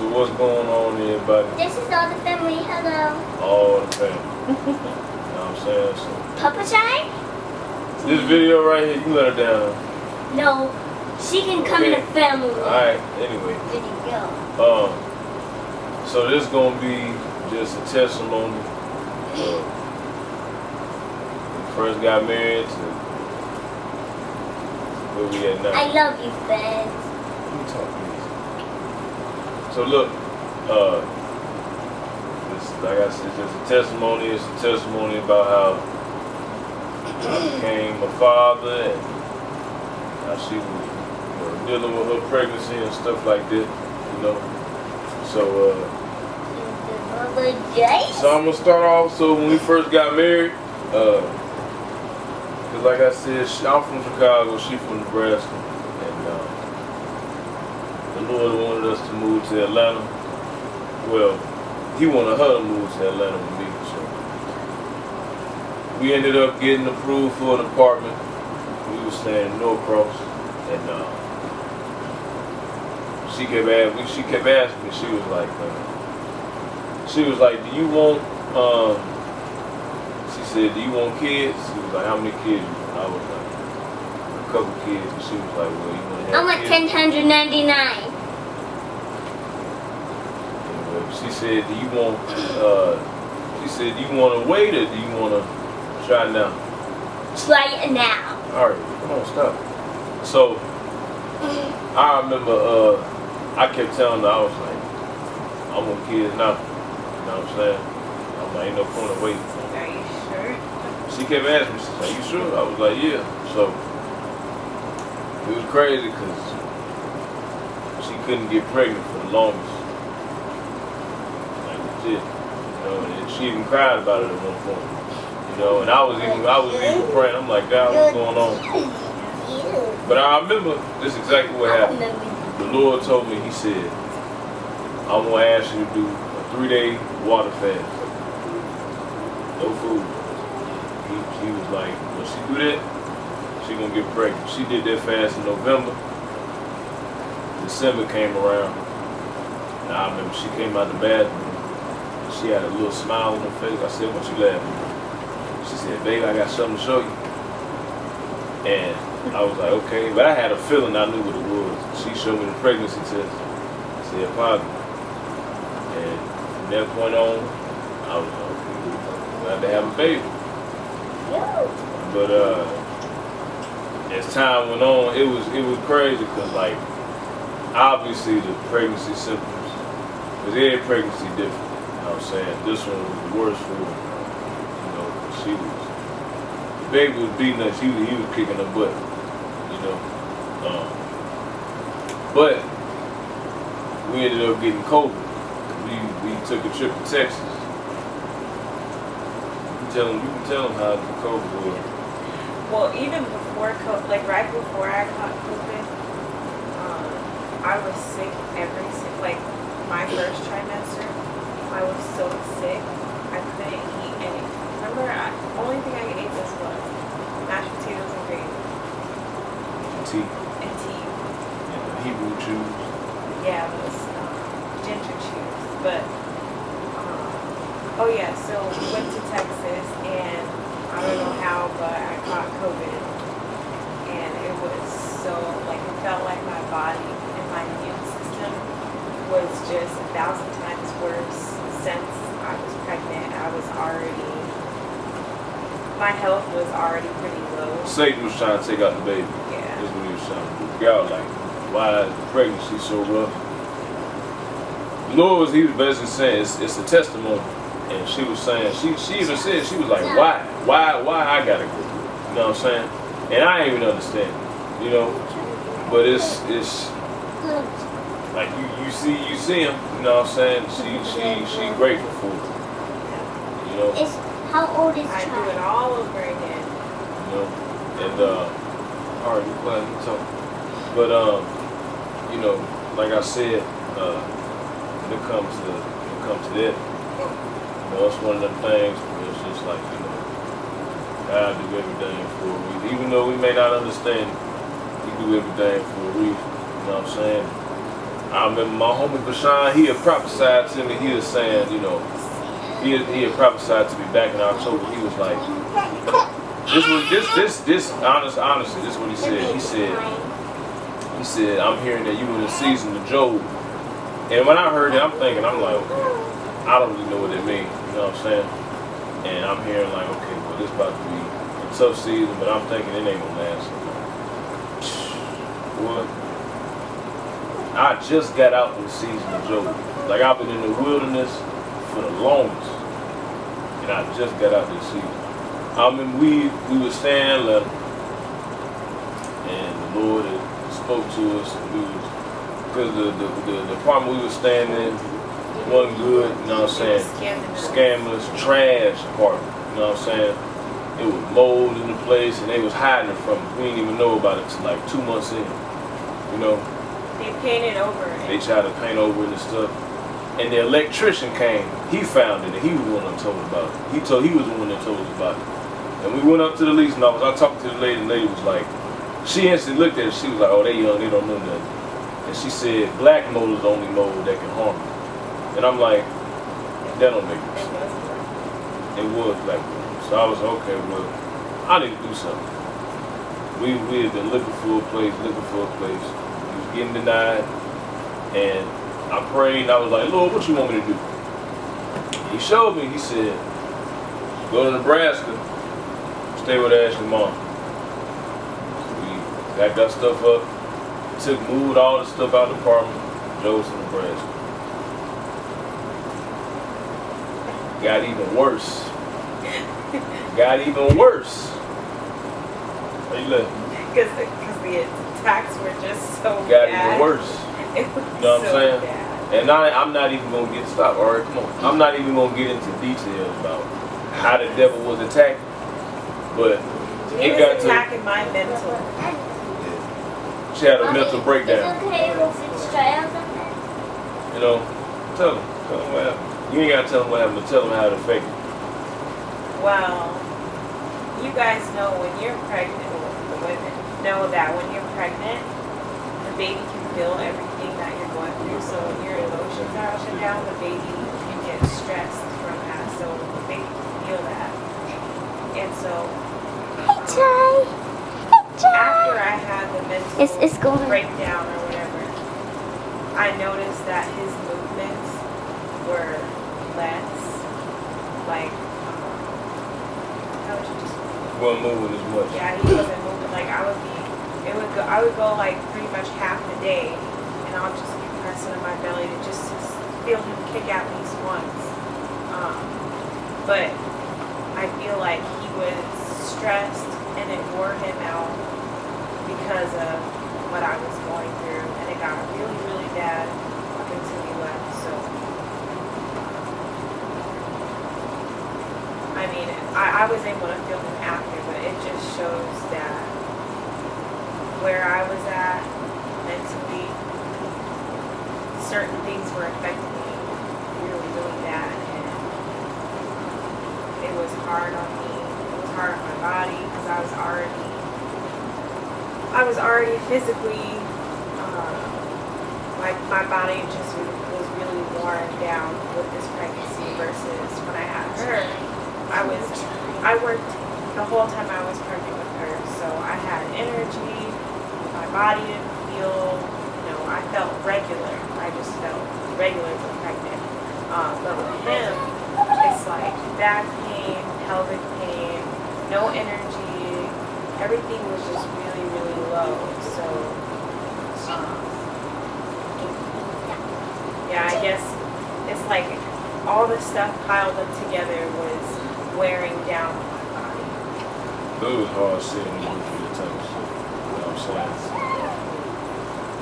So what's going on, everybody? This is all the family. Hello. All the family. You know what I'm saying? So Papa Shy? this video right here, you let her down. No. She can come in the family. Alright, anyway. There you go. So this gonna be just a testimony of when we first got married to where we at now. I love you, fans. Let me talk to you. So look, this, like I said, it's just a testimony. It's a testimony about how I became a father and how she was, dealing with her pregnancy and stuff like that, So, so I'm gonna start off. So when we first got married, cause like I said, I'm from Chicago, she from Nebraska, and the Lord wanted us to move to Atlanta. Well, He wanted her to move to Atlanta with me, so we ended up getting approved for an apartment. We were staying in Norcross, and she kept asking me. She was like, do you want? She said, do you want kids? She was like, how many kids? I was like, a couple kids, and she was like, well, you want to have I'm at kids? 1099. She said, do you want? She said, do you want to wait or do you want to try now? Try it now. All right, come on, stop. So I remember I kept telling her, I was like, I want kids now. You know what I'm saying? I'm like, ain't no point of waiting. Are you sure? She kept asking me, she's like, you sure? I was like, yeah. So it was crazy because she couldn't get pregnant for the longest. Like legit. And she even cried about it at one point. And I was even praying. I'm like, God, what's going on? But I remember this exactly what happened. The Lord told me, He said, I'm going to ask you to do a 3-day water fast. No food. He was like, when she do that, she going to get pregnant. She did that fast in November. December came around. And I remember she came out the bathroom. She had a little smile on her face. I said, what you laughing at? She said, babe, I got something to show you. And I was like, okay. But I had a feeling I knew what it was. She showed me the pregnancy test. I said, positive. And from that point on, I was like, okay, we had to have a baby. But as time went on, it was crazy because, like, obviously the pregnancy symptoms, because every pregnancy different. You know what I'm saying? This one was the worst for her. She was, the baby was beating us. He was kicking her butt. But we ended up getting COVID. We took a trip to Texas. You can tell them how the COVID was. Well, even before COVID, like right before I caught COVID, I was sick like my first trimester. I was so sick, I couldn't eat anything. Remember, the only thing I could eat was what? Mashed potatoes and gravy. Tea. And tea. And Hebrew chews. Yeah, it was ginger chews. But, oh yeah, so we went to Texas, and I don't know how, but I caught COVID. And it was so, like, it felt like my body and my immune system was just 1,000 times worse. Since I was pregnant, my health was already pretty low. Satan was trying to take out the baby. Yeah. That's what he was trying to do. God, like, why is the pregnancy so rough? The Lord he was basically saying, it's a testimony. And she was saying, she even said, she was like, why I gotta go through it? You know what I'm saying? And I ain't even understand, but it's like you see him, you know what I'm saying? She grateful for it. How old is I do it child? all over again. And alright, you glad you talk. But like I said, when it comes to that, it's one of them things where it's just like, God do everything for a reason. Even though we may not understand it, He do everything for a reason. You know what I'm saying? I remember my homie Bashan, he had prophesied to me. He was saying, you know, he had prophesied to me back in October. He was like, honestly, this is what he said. He said, I'm hearing that you in the season of Job. And when I heard it, I'm like, okay, I don't really know what it means. You know what I'm saying? And I'm hearing like, okay, well, this about to be a tough season, but I'm thinking it ain't gonna last so long. What? I just got out of the season of Job. Like, I've been in the wilderness for the longest, and I just got out of this season. I mean, we were staying in Atlanta, and the Lord had spoke to us, and we was, because the apartment we were staying in wasn't good, you know what I'm saying? Scandalous, trash apartment, you know what I'm saying? It was mold in the place, and they was hiding it from us. We didn't even know about it till like 2 months in, you know? They painted over it. They tried to paint over it and stuff. And the electrician came. He found it, and he was the one that told us about it. He was the one that told us about it. And we went up to the leasing office. I talked to the lady, and the lady was like, she instantly looked at it. She was like, oh, they young, they don't know nothing. And she said, black mold is the only mold that can harm you. And I'm like, that don't make no sense. It was black mold. So I was like, okay, well, I need to do something. We had been looking for a place. Getting denied, and I prayed, and I was like, Lord, what you want me to do? He showed me. He said, go to Nebraska, stay with Ashley's mom. We packed our stuff up, moved all the stuff out of the apartment, drove to Nebraska. Got even worse. How you looking? Because the attacks were just so got bad. even worse. It was You know what I'm so saying? bad. And I'm not even gonna get stopped. All right, come on. I'm not even gonna get into details about how the devil was attacking, but He it was got attacking my mental. She had a mental breakdown. It's okay if it's try or something. You know, tell them what happened. You ain't gotta tell them what happened, but tell them how it affected. Well, you guys know when you're pregnant, well, the women know that when you're pregnant, the baby can feel everything that you're going through. So when your emotions are up and down, the baby can get stressed from that. So the baby can feel that. And so after I had the mental breakdown or whatever, I noticed that his movements were less like, how would you just Wasn't moving as much. yeah, he wasn't moving. Like I would go like pretty much half the day, and I'll just be pressing on my belly to just feel him kick at least once. But I feel like he was stressed, and it wore him out because of what I was going through, and it got really, really bad up until he left. So, I mean, I was able to feel him after, but it just shows that where I was at mentally, certain things were affecting me really, really bad, and it was hard on me. It was hard on my body because I was already physically, my body just was really worn down with this pregnancy versus when I had her. I worked the whole time I was pregnant with her, so I had energy. My body didn't feel, I felt regular. I just felt regular but pregnant. But with him, it's like back pain, pelvic pain, no energy. Everything was just really, really low. So, yeah, I guess it's like all the stuff piled up together was wearing down on my body. It was hard sitting and going through the type of shit. You know what I'm saying?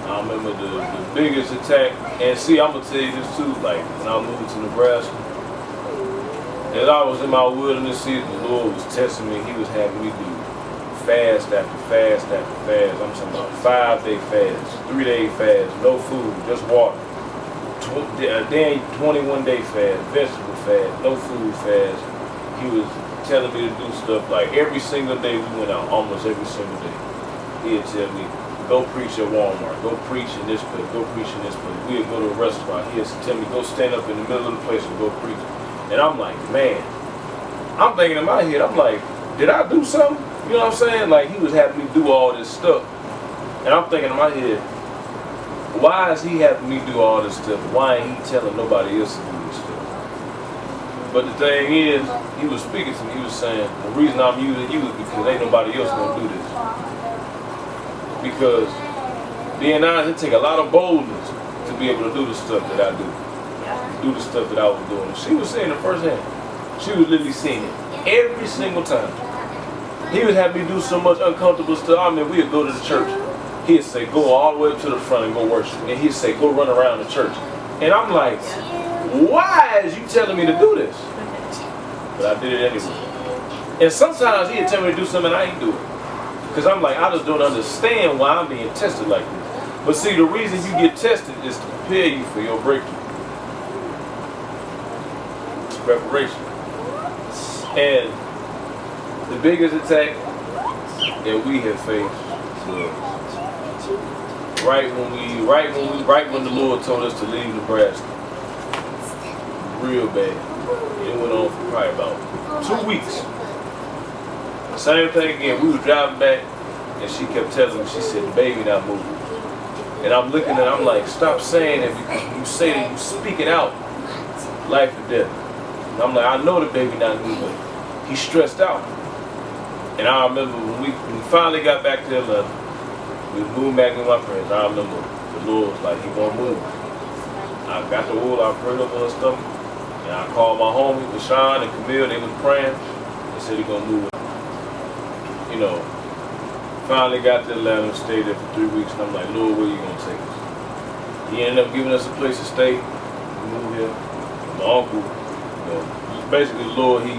I remember the biggest attack, and see, I'm gonna tell you this too, like when I moved to Nebraska, as I was in my wilderness season, the Lord was testing me. He was having me do fast after fast after fast. I'm talking about 5-day fast, 3-day fast, no food, just water. Then 21-day fast, vegetable fast, no food fast. He was telling me to do stuff like every single day we went out, almost every single day. He'd tell me, go preach at Walmart, go preach in this place, go preach in this place. We'd go to a restaurant. He'd tell me, go stand up in the middle of the place and go preach. And I'm like, man, I'm thinking in my head, I'm like, did I do something? You know what I'm saying? Like, he was having me do all this stuff. And I'm thinking in my head, why is he having me do all this stuff? Why ain't he telling nobody else to do this stuff? But the thing is, he was speaking to me, he was saying, the reason I'm using you is because ain't nobody else gonna do this. Because being honest, it take a lot of boldness to be able to do the stuff that I do. Do the stuff that I was doing. She was saying it firsthand. She was literally seeing it every single time. He would have me do so much uncomfortable stuff. I mean, we'd go to the church. He'd say, go all the way up to the front and go worship. And he'd say, go run around the church. And I'm like, why is you telling me to do this? But I did it anyway. And sometimes he'd tell me to do something and I ain't do it. Because I'm like, I just don't understand why I'm being tested like this. But see, the reason you get tested is to prepare you for your breakthrough. It's preparation. And the biggest attack that we have faced was right when the Lord told us to leave Nebraska. Real bad. It went on for probably about 2 weeks. Same thing again. We were driving back, and she kept telling me. She said, "The baby not moving." And I'm looking at her, I'm like, "Stop saying it because you say that, you speak it out, life or death." And I'm like, "I know the baby not moving. He's stressed out." And I remember when we finally got back to Atlanta, we moved back with my parents. I remember the Lord was like, "He gonna move." I got the oil, I prayed over her stomach, and I called my homie, Deshaun and Camille. They was praying. They said he gonna move. You know, finally got to Atlanta, stayed there for 3 weeks, and I'm like, "Lord, where you gonna take us?" He ended up giving us a place to stay. We moved here. My uncle, you know, basically the Lord, he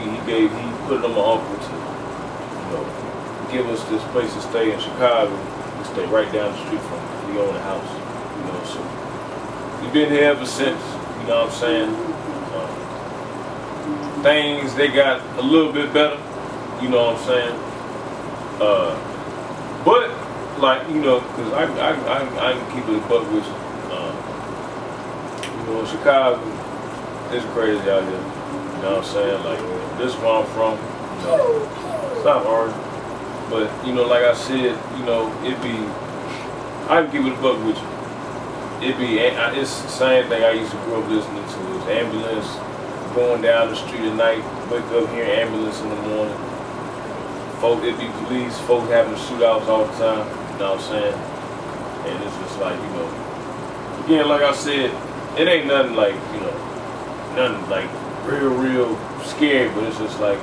put it on my uncle to, you know, give us this place to stay in Chicago. We stay right down the street from him. We own a house, you know, so we've been here ever since, you know what I'm saying? Things, they got a little bit better, you know what I'm saying? But like, you know, because I can keep it a buck with you. You know, Chicago, it's crazy out here. You know what I'm saying? Like, this is where I'm from. You know, it's not hard. But, you know, like I said, you know, I can keep it a buck with you. It's the same thing I used to grow up listening to. It's ambulance, going down the street at night, wake up hearing ambulance in the morning. Folk, it be police, folk having shootouts all the time, you know what I'm saying? And it's just like, you know, again, like I said, it ain't nothing like, you know, nothing like real scary, but it's just like,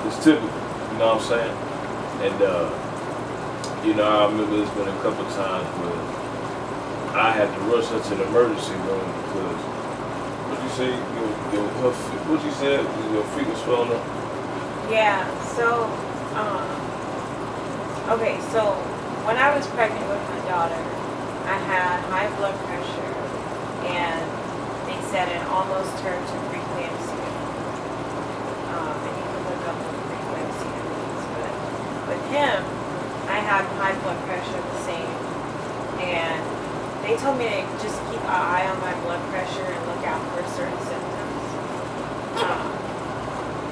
it's typical, you know what I'm saying? And, you know, I remember there's been a couple of times where I had to rush her to the emergency room because, what you say, what you said, your feet was swelling up? Yeah, so, okay, so when I was pregnant with my daughter, I had high blood pressure, and they said it almost turned to preeclampsia. And you can look up what preeclampsia means, but with him, I had high blood pressure the same, and they told me to just keep an eye on my blood pressure and look out for certain symptoms.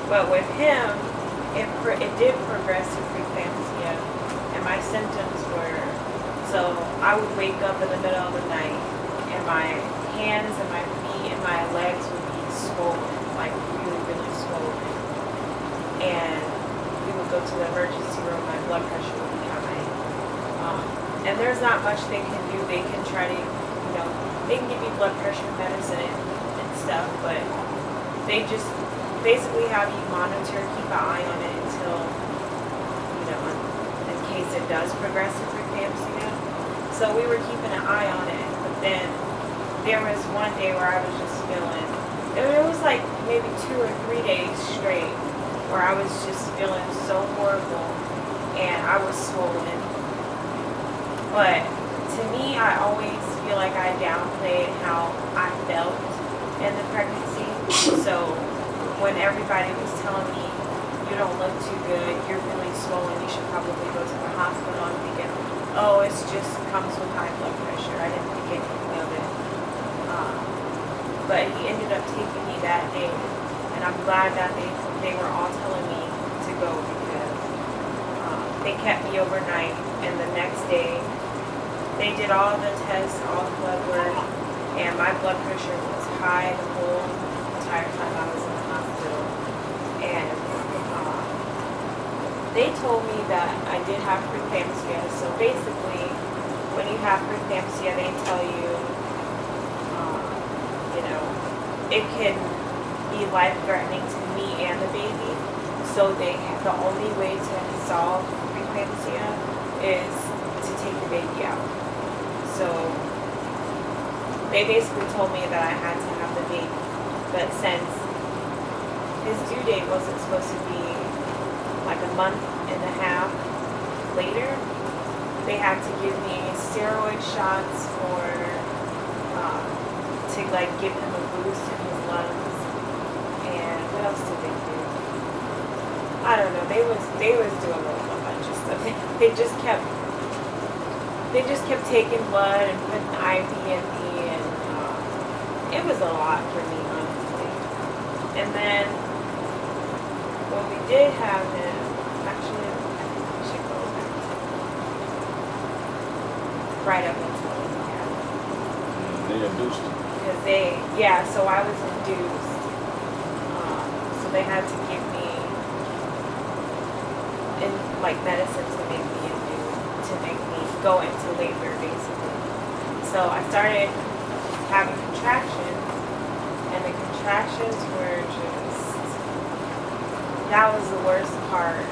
But with him, it did progress to preeclampsia, and my symptoms were, so I would wake up in the middle of the night, and my hands and my feet and my legs would be swollen, like really swollen. And we would go to the emergency room, my blood pressure would be high. And there's not much they can do. They can try to, you know, they can give you blood pressure medicine and stuff, but they just basically have you monitor, keep an eye on it until, you know, in case it does progress to preeclampsia. So we were keeping an eye on it, but then there was one day where I was just feeling, it was like maybe 2 or 3 days straight where I was just feeling so horrible and I was swollen. But to me, I always feel like I downplayed how I felt in the pregnancy. So when everybody was telling me, "You don't look too good, you're really swollen, you should probably go to the hospital," I'm thinking, oh, it's just comes with high blood pressure. I didn't think anything of it. But he ended up taking me that day, and I'm glad that they were all telling me to go because they kept me overnight, and the next day they did all the tests, all the blood work, and my blood pressure was high the whole entire time I was in the hospital. And they told me that I did have preeclampsia. So basically, when you have preeclampsia, they tell you, it can be life-threatening to me and the baby. So the only way to solve preeclampsia is to take the baby out. So they basically told me that I had to have the baby. But since his due date wasn't supposed to be like a month and a half later, they had to give me steroid shots to like give him a boost in his lungs. And what else did they do? I don't know. They was doing a bunch of stuff. They just kept taking blood and putting IV in me, and it was a lot for me, honestly. And then when we did have him, actually, I should go back to right up until we had him. They induced it. Because so I was induced. So they had to give me medicine to make me induce, to make me go into labor, basically. So I started having contractions, and the contractions were that was the worst part.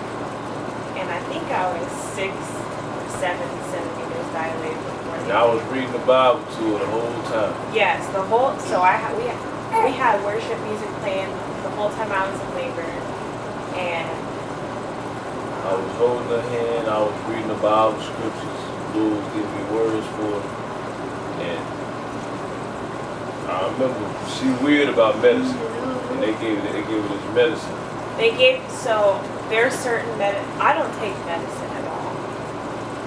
And I think I was 6 or 7 centimeters dilated before. And I was reading the Bible to her the whole time. Yes, so we had worship music playing the whole time I was in labor, and I was holding her hand, I was reading the Bible scriptures, Lord was giving me words for it. And I remember she weird about medicine, and they gave her this medicine. There's certain I don't take medicine at all,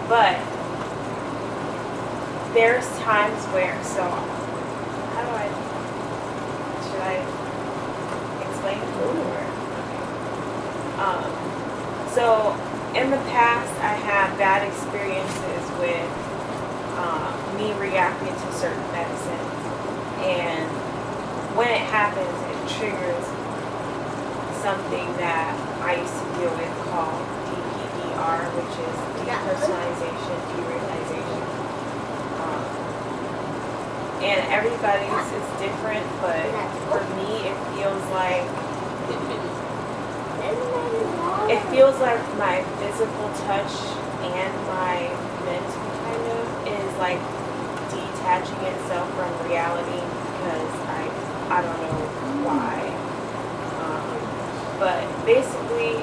but there's times where, should I explain it more? So in the past, I had bad experiences with me reacting to certain medicine, and when it happens, it triggers something that I used to deal with called DPDR, which is depersonalization, derealization. And everybody's is different, but for me, it feels like my physical touch and my mental kind of is like detaching itself from reality, because I don't know why. But basically,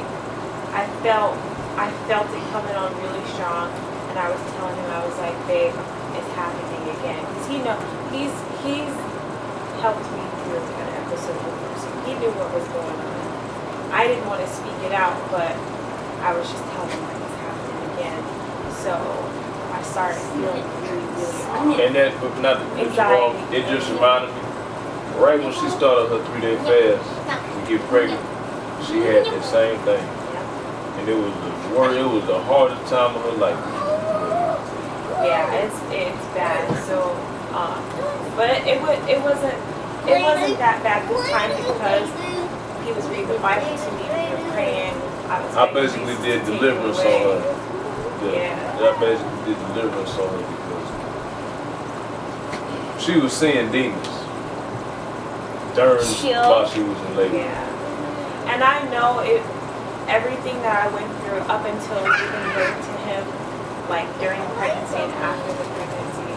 I felt it coming on really strong, and I was telling him, I was like, babe, it's happening again. Because he's helped me through an episode before, so he knew what was going on. I didn't want to speak it out, but I was just telling him it's happening again. So I started feeling really, really off. And that, but not to put you off, it just reminded me, right when she started her 3-day fast to get pregnant, she had that same thing. And it was the hardest time of her life. Yeah, it's bad. So, but it wasn't that bad this time, because he was reading the Bible to me, we were praying. I basically did deliverance on her. Yeah. I basically did deliverance on her because she was seeing demons while she was in labor. Yeah. And I know everything that I went through up until giving birth to him, like during the pregnancy and after the pregnancy,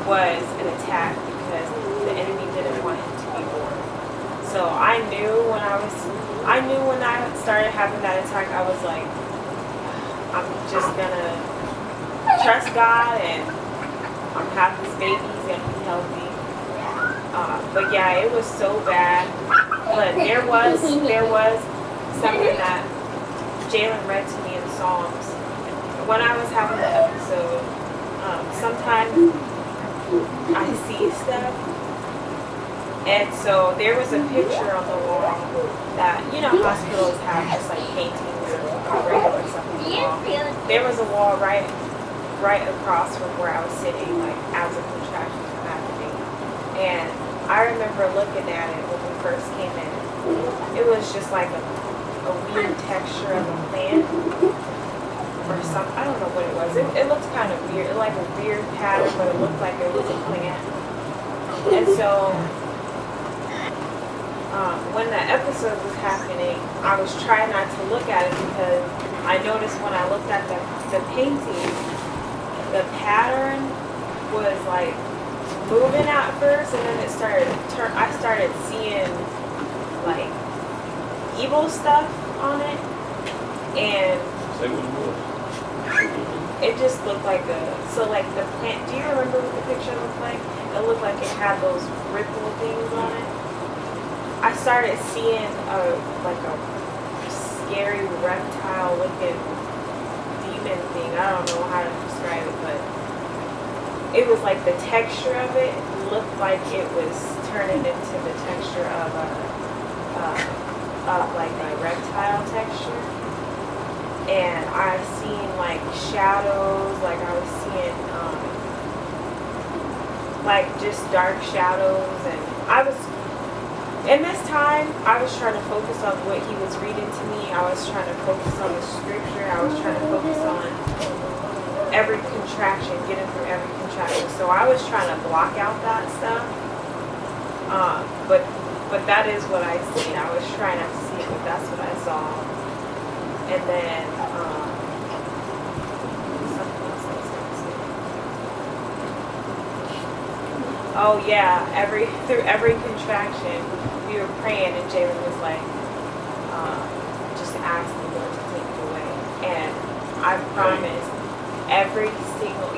was an attack, because the enemy didn't want him to be born. So I knew when I started having that attack, I was like, I'm just gonna trust God, and I'm have this baby, he's gonna be healthy. But yeah, it was so bad. But there was something that Jalen read to me in Psalms when I was having the episode, sometimes I see stuff. And so there was a picture on the wall that, you know, hospitals have just like paintings or regular stuff on the wall. There was a wall right across from where I was sitting, like as the contractions were happening. And I remember looking at it when we first came in. It was just like a weird texture of a plant or something. I don't know what it was. It looked kind of weird, like a weird pattern, but it looked like it was a plant. And so when the episode was happening, I was trying not to look at it because I noticed when I looked at the painting, the pattern was like moving at first, and then it started. I started seeing like evil stuff on it, and Say what it was. it just looked like like the plant. Do you remember what the picture looked like? It looked like it had those ripple things on it. I started seeing a scary reptile looking demon thing. I don't know how to describe it, but it was like the texture of it looked like it was turning into the texture of like a reptile texture. And I seen like shadows, like I was seeing like just dark shadows, and in this time, I was trying to focus on what he was reading to me. I was trying to focus on the scripture. I was trying to focus on every contraction, getting through every contraction. So I was trying to block out that stuff. But that is what I seen. I was trying not to see it, but that's what I saw. And then something else I was going to say. Oh yeah, through every contraction, we were praying, and Jalen was like, just ask the Lord to take it away. And I promised every single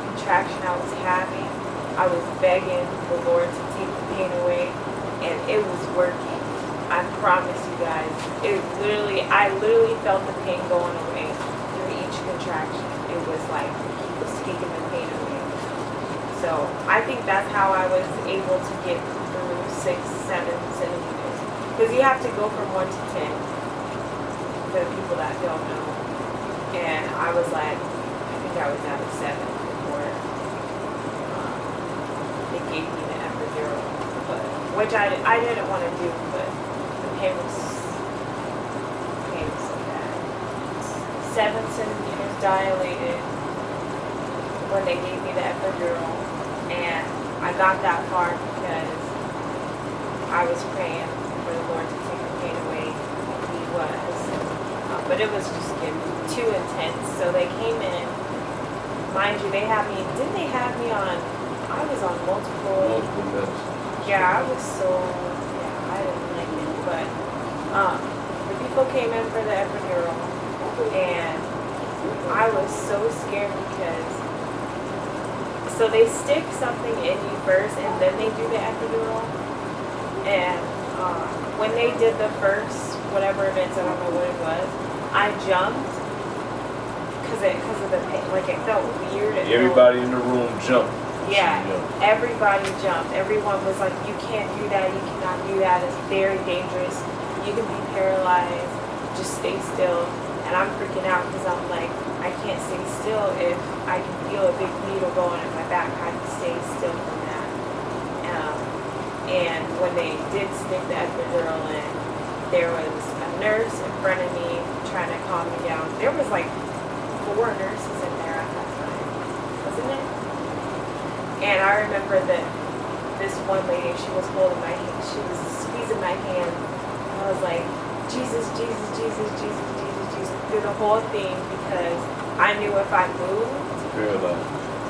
contraction I was having, I was begging the Lord to take the pain away, and it was working. I promise you guys, I literally felt the pain going away through each contraction. It was like he was taking the pain away. So I think that's how I was able to get through 6, 7 centimeters. Because you have to go from 1 to 10 for the people that don't know. And I was like, I think I was at a 7 before they gave me the epidural, which I didn't want to do, but the pain was so bad. 7 centimeters dilated when they gave me the epidural, and I got that far because I was praying for the Lord to take the pain away. He was, but it was just getting too intense. So they came in, mind you, didn't they have me on? I was on multiple. Yeah, I didn't like it, but the people came in for the epidural, and I was so scared because. So they stick something in you first, and then they do the epidural. And when they did the first, whatever it is, I don't know what it was, I jumped because of the pain. Like it felt weird. Everybody in the room jumped. Yeah, everybody jumped. Everyone was like, "You can't do that. You cannot do that. It's very dangerous. You can be paralyzed. Just stay still." And I'm freaking out because I'm like, I can't stay still if I can feel a big needle going in my back. I can stay still from that. And when they did stick the epidural in, there was a nurse in front of me trying to calm me down. There was like 4 nurses in there at that time, wasn't it? And I remember that this one lady, she was holding my hand, she was squeezing my hand. And I was like, Jesus, Jesus, Jesus, Jesus, Jesus, Jesus, through the whole thing, because I knew if I moved,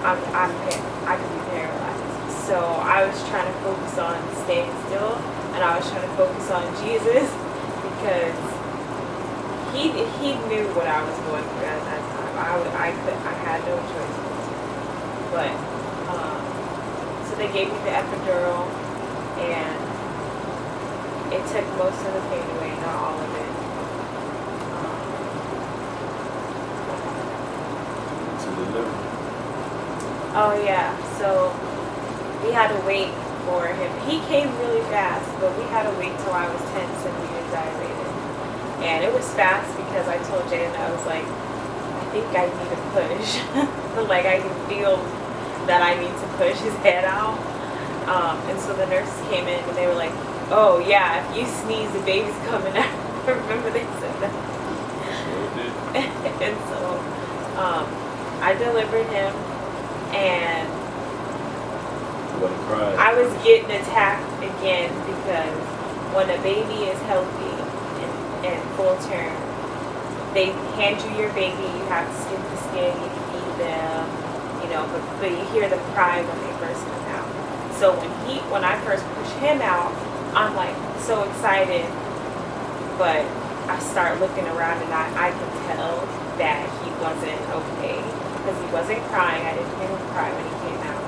I could be paralyzed. So I was trying to focus on staying still, and I was trying to focus on Jesus, because he knew what I was going through at that time. I had no choice. But so they gave me the epidural, and it took most of the pain away, not all of it. Oh yeah, so we had to wait for him. He came really fast, but we had to wait till I was 10 centimeters dilated. And it was fast because I told Jaden, I was like, I think I need to push. Like I can feel that I need to push his head out. And so the nurses came in and they were like, oh yeah, if you sneeze, the baby's coming out. Remember they said that? Sure did. And so I delivered him, and I was getting attacked again because when a baby is healthy and full term, they hand you your baby, you have to skin to skin, you feed them, you know, but you hear them cry when they first come out. So when I first push him out, I'm like so excited, but I start looking around and I can tell that he wasn't okay because he wasn't crying. I didn't hear him cry when he came out.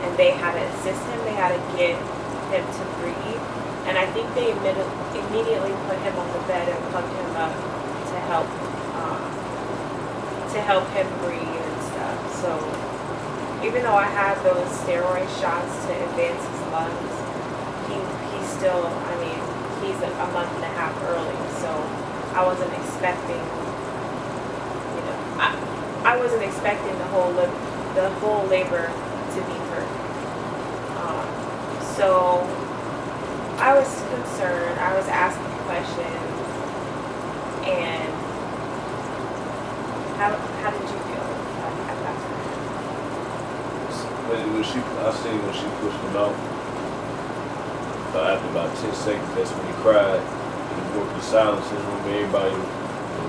And they had to assist him. They had to get him to breathe. And I think they immediately put him on the bed and plugged him up to help him breathe and stuff. So even though I had those steroid shots to advance his lungs, he still, I mean, he's a month and a half early, so I wasn't expecting, you know, I wasn't expecting the whole labor to be perfect. So I was concerned. I was asking questions, and how did you feel at that time? I seen when she pushed him out. After about 10 seconds, that's when he cried. He broke the silence in the room. Everybody was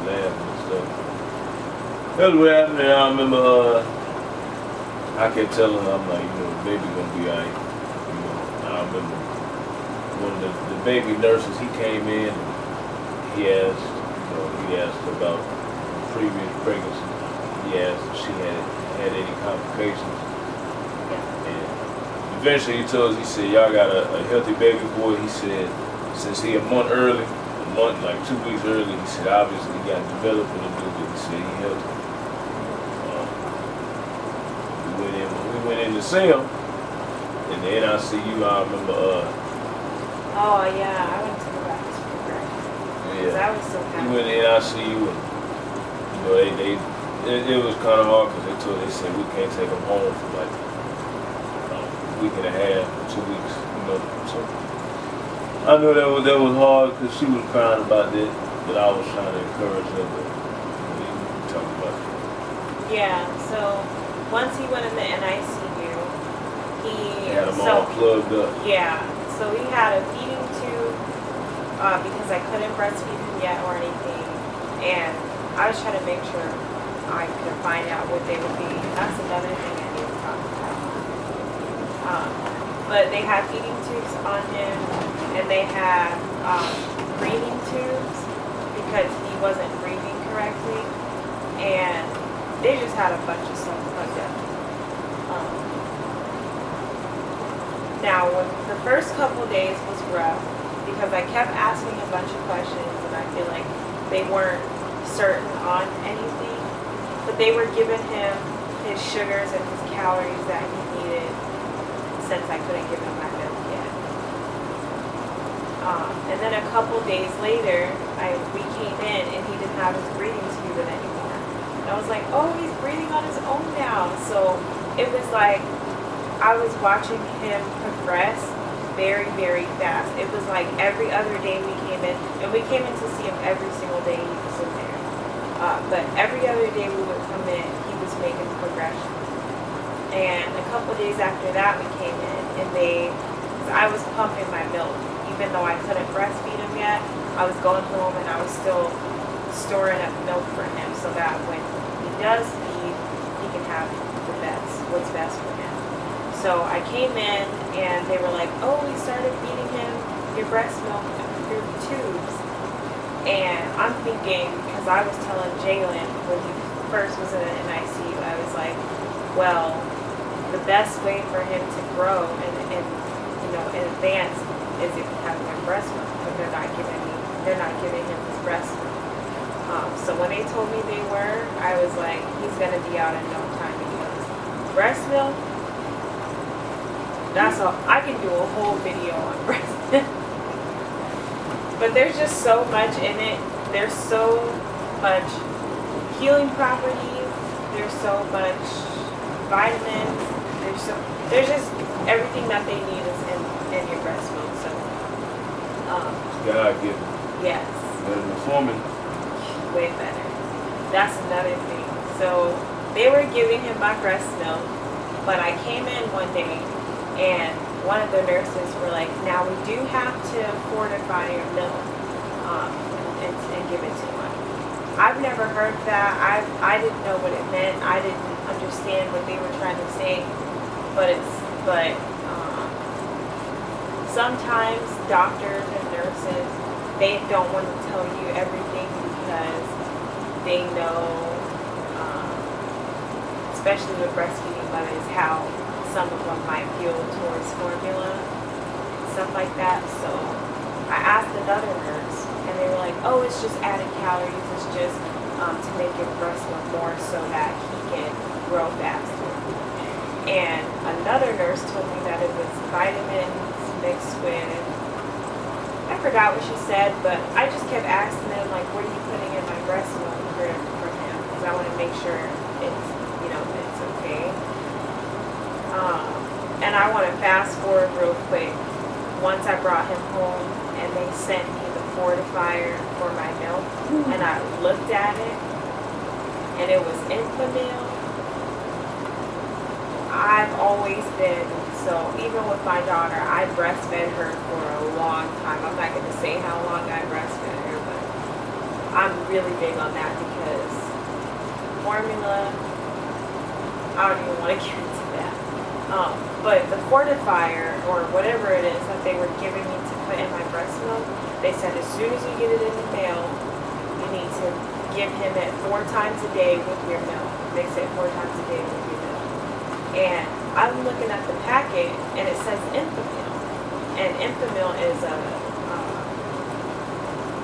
laughing and stuff. That's what happened. And I remember I kept telling her, I'm like, you know, the baby gonna be alright. You know, I remember one of the baby nurses, he came in and he asked about previous pregnancy. He asked if she had any complications. And eventually he told us, he said, y'all got a healthy baby boy. He said, since he a month, like 2 weeks early, he said, obviously he got developing to do, but he said he healthy. We went in to see him in the NICU. I remember, oh yeah, I went to the Baptist program. yeah, I was so happy. we went in the NICU and, you know, it was kind of hard because they said we can't take him home for like a week and a half, 2 weeks, you know. So I knew that was hard because she was crying about that, but I was trying to encourage her. But we talked about it. Yeah. So once he went in the NICU, he Had him all plugged up. Yeah. So he had a feeding tube because I couldn't breastfeed him yet or anything, and I was trying to make sure I could find out what they would be. That's another thing I need to talk about. But they had feeding tubes on him, and they had breathing tubes because he wasn't breathing correctly, and they just had a bunch of stuff plugged up. Now, when the first couple days was rough because I kept asking a bunch of questions, and I feel like they weren't certain on anything, but they were giving him his sugars and his calories that he needed since I couldn't give him my milk yet. And then a couple days later, we came in and he didn't have his breathing tube in anymore. And I was like, oh, he's breathing on his own now. So it was like I was watching him progress very, very fast. It was like every other day we came in, and we came in to see him every single day he was in there. But every other day we would come in, he was making progression. And a couple days after that, we came in, and I was pumping my milk. Even though I couldn't breastfeed him yet, I was going home and I was still storing up milk for him so that when he does feed, he can have what's best for him. So I came in, and they were like, oh, we started feeding him your breast milk through tubes. And I'm thinking, because I was telling Jalen when he first was in the NICU, I was like, well, the best way for him to grow and you know, in advance is if you have him breast milk, but they're not giving him his breast milk. So when they told me they were, I was like, he's gonna be out in no time. breast milk, that's all. I can do a whole video on breast milk. But there's just so much in it. There's so much healing properties. There's so much vitamins. There's just everything that they need is in your breast milk. So, God given. yes. Better than forming. Way better. That's another thing. So they were giving him my breast milk, but I came in one day and one of the nurses were like, now we do have to fortify your milk and give it to him. I've never heard that. I didn't know what it meant. I didn't understand what they were trying to say. But sometimes doctors and nurses, they don't want to tell you everything because they know, especially with breastfeeding mothers, how some of them might feel towards formula, stuff like that. So I asked another nurse, and they were like, "Oh, it's just added calories. It's just to make your breast milk more so that he can grow faster." And another nurse told me that it was vitamins mixed with, I forgot what she said, but I just kept asking them, like, what are you putting in my breast milk for him? Because I want to make sure it's, it's okay. And I want to fast forward real quick. Once I brought him home and they sent me the fortifier for my milk, and I looked at it, and it was Enfamil. I've always been, so even with my daughter, I breastfed her for a long time. I'm not going to say how long I breastfed her, but I'm really big on that because formula, I don't even want to get into that. But the fortifier, or whatever it is that they were giving me to put in my breast milk, they said as soon as you get it in the mail, you need to give him it 4 times a day with your milk. Mix it 4 times a day with your milk. And I'm looking at the packet, and it says Enfamil, and Enfamil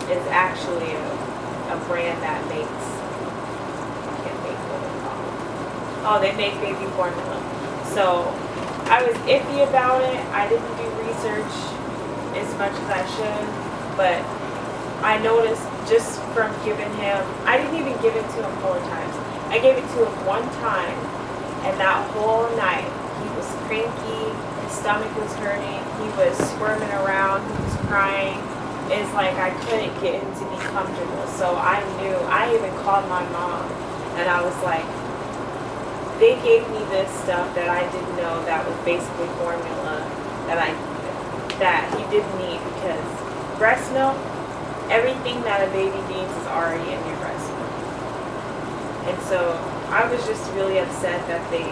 is actually a brand that makes, I can't think what it's called. Oh, they make baby formula. So I was iffy about it. I didn't do research as much as I should, but I noticed just from giving him, I didn't even give it to him 4 times. I gave it to him 1 time. And that whole night, he was cranky, his stomach was hurting, he was squirming around, he was crying. It's like I couldn't get him to be comfortable. So I knew, I even called my mom, and I was like, they gave me this stuff that I didn't know that was basically formula that he didn't need, because breast milk, everything that a baby needs is already in your breast milk. And so I was just really upset that they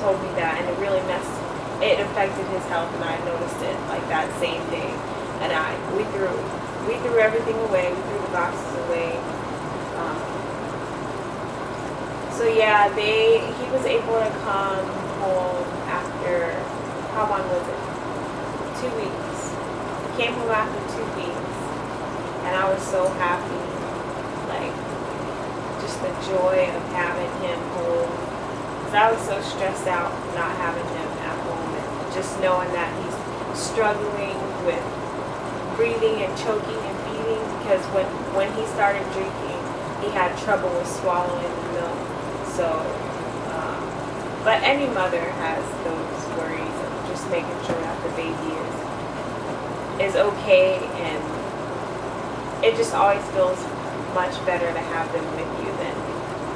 told me that, and it affected his health, and I noticed it like that same day. And we threw everything away, we threw the boxes away. So yeah, he was able to come home after, how long was it? 2 weeks. He came home after 2 weeks, and I was so happy, like, just the joy of having him home. Because I was so stressed out not having him at home, and just knowing that he's struggling with breathing and choking and feeding, because when he started drinking, he had trouble with swallowing the milk. So, but any mother has those worries of just making sure that the baby is okay, and it just always feels much better to have them with you than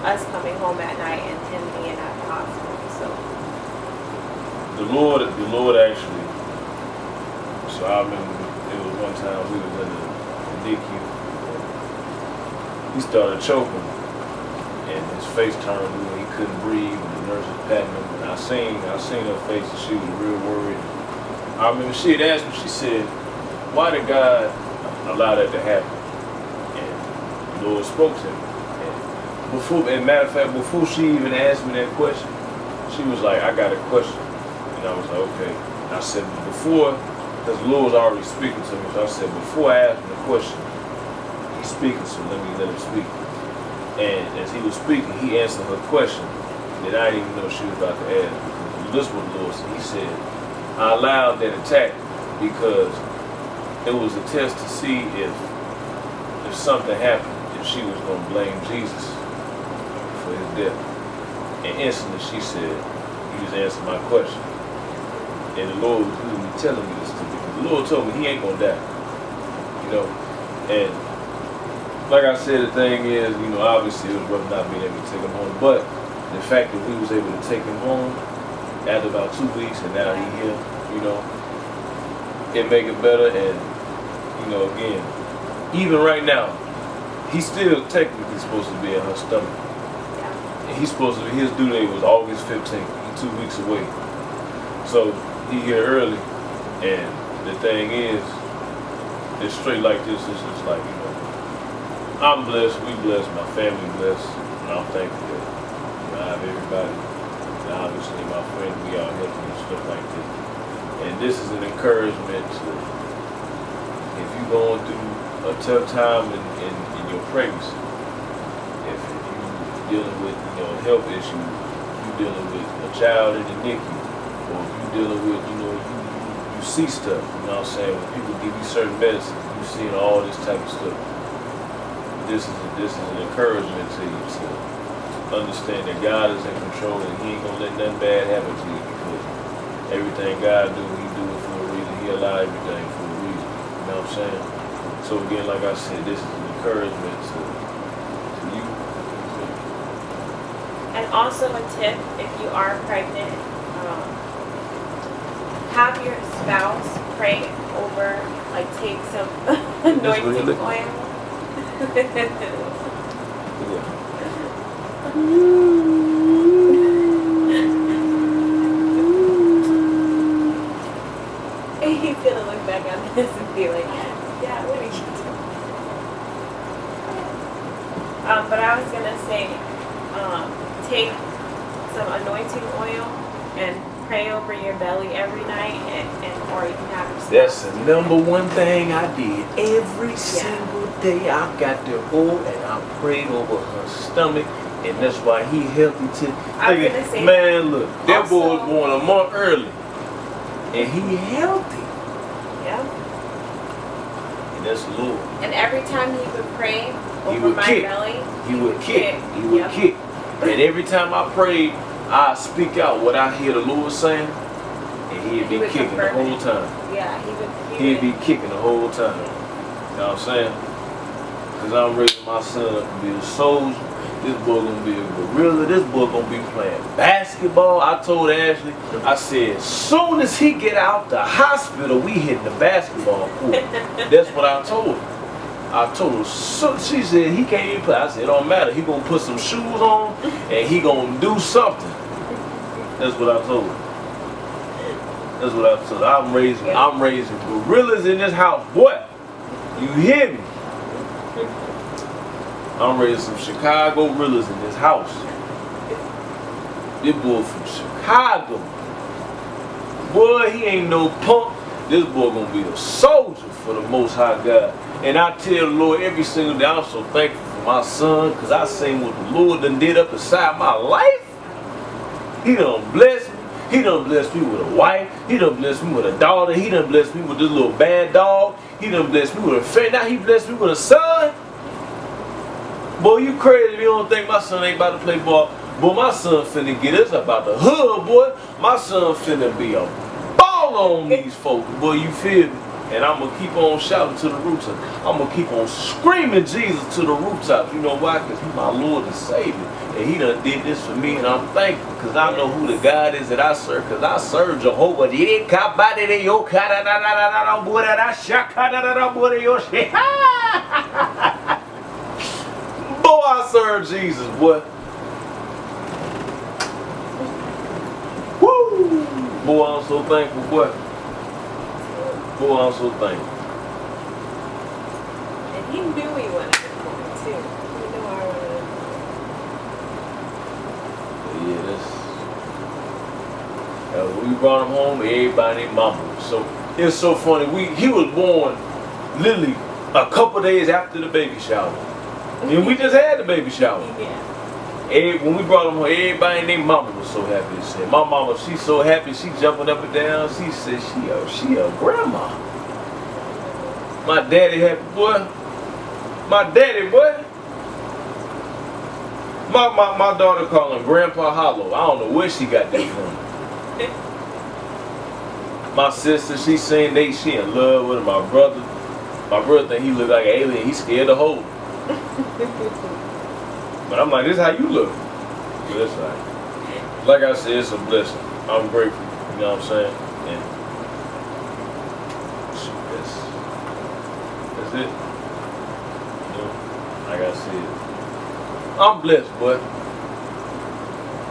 us coming home at night and him being at the hospital. So the Lord actually. So I remember it was one time we was in the NICU. He started choking, and his face turned blue, and he couldn't breathe, and the nurse was patting him. And I seen her face, and she was real worried. I remember she had asked me. She said, "Why did God allow that to happen?" And the Lord spoke to me. And matter of fact, before she even asked me that question, she was like, "I got a question." And I was like, "Okay." And I said, before, because the Lord was already speaking to me, so I said, before I ask him the question, he's speaking, so let him speak. And as he was speaking, he answered her question. that I didn't even know she was about to ask. This was the Lord said. He said, I allowed that attack because it was a test to see if something happened, if she was going to blame Jesus for his death. And instantly she said, he just answered my question. And the Lord was really telling me this to me. The Lord told me he ain't going to die. You know, and like I said, the thing is, you know, obviously it was rough not being able to take him home, but the fact that we was able to take him home after about 2 weeks and now he here, you know, it make it better. And, you know, again, even right now, he's still technically supposed to be in her stomach. And he's supposed to be, his due date was August 15th, he's 2 weeks away. So he here early, and the thing is, it's straight like this, it's just like, you know, I'm blessed, we blessed, my family blessed, and I'm thankful that, you know, I have everybody, and obviously my friends, we all healthy and stuff like this. And this is an encouragement to, if you're going through a tough time in your pregnancy, if you're dealing with, you know, a health issue, you're dealing with a child in the NICU, or if you're dealing with, you know, you see stuff, you know what I'm saying, when people give you certain medicine, you're seeing all this type of stuff. This is an encouragement to you to understand that God is in control and he ain't gonna let nothing bad happen to you, because everything God do, he do it for a reason. He allow everything for a reason. You know what I'm saying? So again, like I said, this is an encouragement to you. And also a tip, if you are pregnant, have your spouse pray over, like take some anointing oil. He's gonna look back on this and be like, yeah, what are you doing? But I was gonna say, take some anointing oil and pray over your belly every night, and or you can have your spouse. That's the number one thing I did every single day. I got the oil and I prayed over her stomach, and that's why he healthy too. Man, look, that boy was born a month early, and he healthy. Yeah. And that's the Lord. And every time he would pray over my belly, he would kick. He would kick. And every time I prayed, I speak out what I hear the Lord saying, and he'd be kicking the whole time. Yeah, he'd be kicking the whole time. You know what I'm saying? Because I'm raising my son up to be a soldier. This boy gonna be a gorilla. This boy gonna be playing basketball. I told Ashley, I said, as soon as he get out the hospital, we hitting the basketball court. That's what I told her. I told her, so she said he can't even play. I said, it don't matter. He gonna put some shoes on and he gonna do something. That's what I told her. That's what I told her. I'm raising gorillas in this house. Boy, you hear me? I'm raising some Chicago gorillas in this house. This boy from Chicago. Boy, he ain't no punk. This boy gonna be a soldier for the Most High God. And I tell the Lord every single day, I'm so thankful for my son, because I seen what the Lord done did up inside my life. He done blessed me. He done blessed me with a wife. He done blessed me with a daughter. He done blessed me with this little bad dog. He done blessed me with a friend. Now he blessed me with a son. Boy, you crazy if you don't think my son ain't about to play ball. Boy, my son finna get us about the hood, boy. My son finna be a baller on these folks, boy, you feel me? And I'm going to keep on shouting to the rooftops. I'm going to keep on screaming Jesus to the rooftops. You know why? Because he's my Lord and Savior. And he done did this for me, and I'm thankful because I know who the God is that I serve. Because I serve Jehovah. Boy, I serve Jesus, boy. Woo! Boy, I'm so thankful, boy. Boy, I'm so thankful. And he knew he wanted to come too. He knew I wanted to. Yeah, that's. When we brought him home, everybody mama. So it's so funny. He was born literally a couple days after the baby shower. And we just had the baby shower. Yeah. When we brought him home, everybody and their mama was so happy. She said, my mama, she's so happy, she jumping up and down. She said, she a grandma. My daddy happy, boy. My daddy, boy. My daughter call him Grandpa Hollow. I don't know where she got that from. My sister, she saying she in love with him. My brother think he look like an alien. He scared to hold. But I'm like, this is how you look. But it's like I said, it's a blessing. I'm grateful. You know what I'm saying? And that's it. You know, like I said, I'm blessed, boy.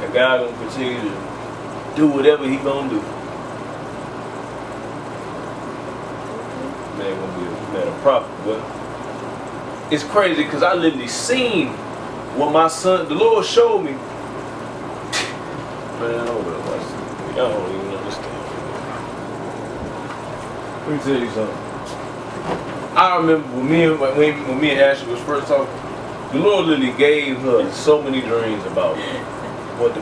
And God gonna continue to do whatever He gonna do. Man gonna be a prophet, boy. It's crazy because I literally seen what my son, the Lord showed me. Man, hold up, y'all don't even understand. Let me tell you something. I remember when me and Ashley was first talking, the Lord literally gave her so many dreams about what the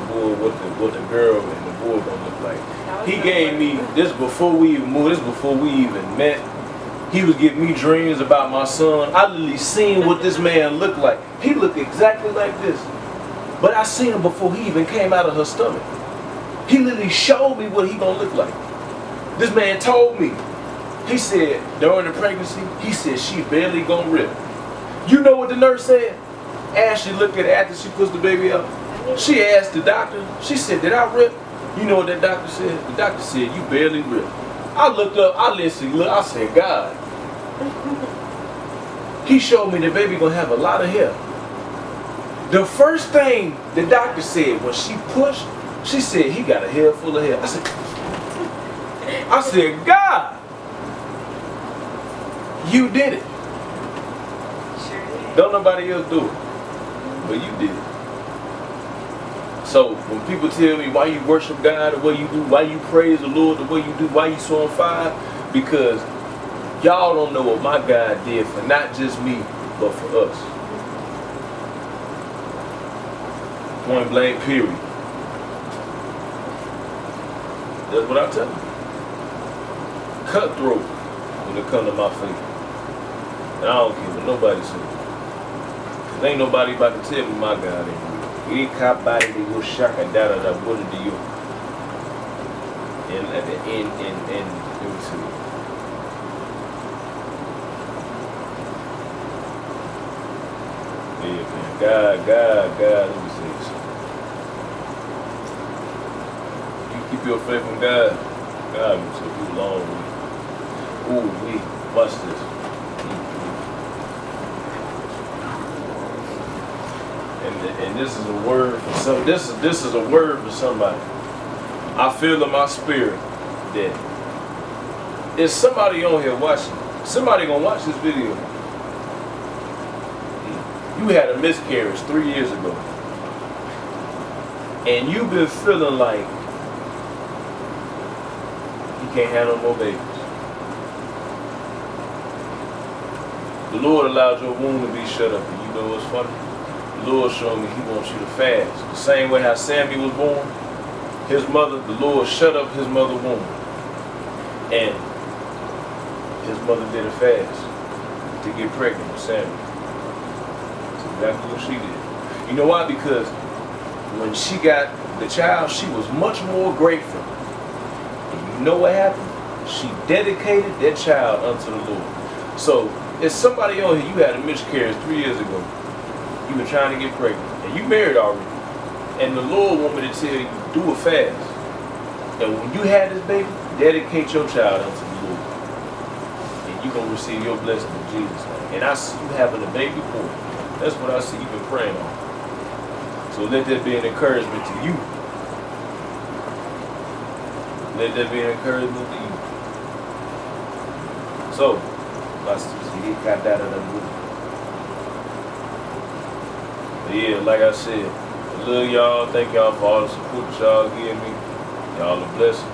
girl and the boy gonna look like. He gave me this before we even moved, this before we even met. He was giving me dreams about my son. I literally seen what this man looked like. He looked exactly like this. But I seen him before he even came out of her stomach. He literally showed me what he gonna look like. This man told me. He said, during the pregnancy, he said she barely gonna rip. You know what the nurse said? Ashley looked at it after she puts the baby out. She asked the doctor, she said, did I rip? You know what that doctor said? The doctor said, you barely rip. I looked up, I listened, I said, God. He showed me the baby gonna have a lot of hair. The first thing the doctor said when she pushed, she said he got a hair full of hair. I said, God, you did it. Sure did. Don't nobody else do it, but you did it. So when people tell me why you worship God the way you do, why you praise the Lord the way you do, why you so on fire, because y'all don't know what my God did for not just me, but for us. Point blank, period. That's what I tell you. Cutthroat when it comes to my faith. And I don't care what nobody says. Cause ain't nobody about to tell me my God ain't real. And at the end, let me see. Yeah, man. God, let me say this. You keep your faith in God, God will take you a long way. Ooh, watch this. And this is a word for some. This is a word for somebody. I feel in my spirit that there's somebody on here watching. Somebody gonna watch this video. You had a miscarriage 3 years ago, and you've been feeling like you can't have no more babies. The Lord allowed your womb to be shut up, and you know what's funny? The Lord showed me He wants you to fast. The same way how Sammy was born, his mother, the Lord shut up his mother's womb. And his mother did a fast to get pregnant with Sammy. That's exactly what she did. You know why? Because when she got the child, she was much more grateful. And you know what happened? She dedicated that child unto the Lord. So, there's somebody on here, you had a miscarriage 3 years ago. You were trying to get pregnant, and you married already. And the Lord want me to tell you, do a fast. And when you had this baby, dedicate your child unto the Lord. And you're going to receive your blessing in Jesus' name. And I see you having a baby boy. That's what I see you've been praying on. So let that be an encouragement to you. Let that be an encouragement to you. So, watch this. He got that out of the movie. Yeah, like I said, I love y'all. Thank y'all for all the support that y'all give me. Y'all are blessed.